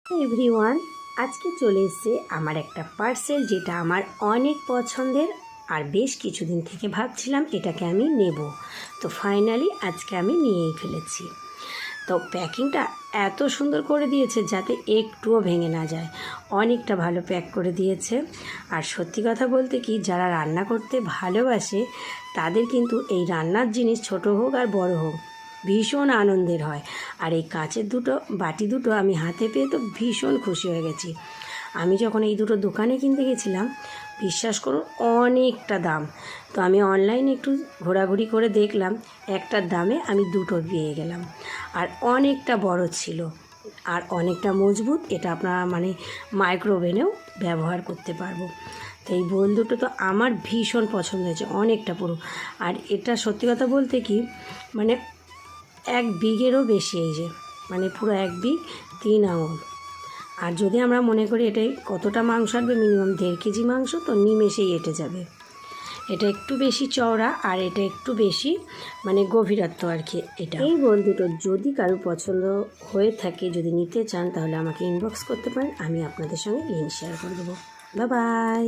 Everyone, আজকে চলে এসেছে আমার একটা পার্সেল, যেটা আমার অনেক পছন্দের। আর বেশ কিছুদিন থেকে ভাবছিলাম এটাকে আমি নেব, তো ফাইনালি আজকে আমি নিয়েই ফেলেছি। তো প্যাকিংটা এত সুন্দর করে দিয়েছে যাতে একটুও ভেঙে না যায়, অনেকটা ভালো প্যাক করে দিয়েছে। আর সত্যি কথা বলতে কি, যারা রান্না করতে ভালোবাসে তাদের কিন্তু এই রান্নার জিনিস ছোট হোক আর বড় হোক ভীষণ আনন্দের হয়। আর এই কাচের বাটি দুটো আমি হাতে পেয়ে তো ভীষণ খুশি হয়ে গেছি। আমি যখন এই দুটো দোকানে কিনতে গেছিলাম, বিশ্বাস করুন অনেকটা দাম। তো আমি অনলাইনে একটু ঘোরাঘুরি করে দেখলাম, একটার দামে আমি দুটো পেয়ে গেলাম। আর অনেকটা বড় ছিল আর অনেকটা মজবুত। এটা আপনারা মাইক্রোওভেনেও ব্যবহার করতে পারবো। তো এই বোল দুটো তো আমার ভীষণ পছন্দ হয়েছে, অনেকটা পুরো। আর এটা সত্যি কথা বলতে কি, মানে 1 বিঘেরও বেশি, এই যে পুরো 1 বিঘ 3 আঙুল। আর যদি আমরা মনে করি এটাই কতটা মাংস আসবে, মিনিমাম 1.5 কেজি মাংস তো নিমেষেই এঁটে যাবে। এটা একটু বেশি চওড়া আর এটা একটু বেশি গভীরত্ব আর কি। এটা এই বোল দুটো যদি কারো পছন্দ হয়ে থাকে, যদি নিতে চান, তাহলে আমাকে ইনবক্স করতে পারেন, আমি আপনাদের সঙ্গে লিঙ্ক শেয়ার করে দেবো। Bye bye.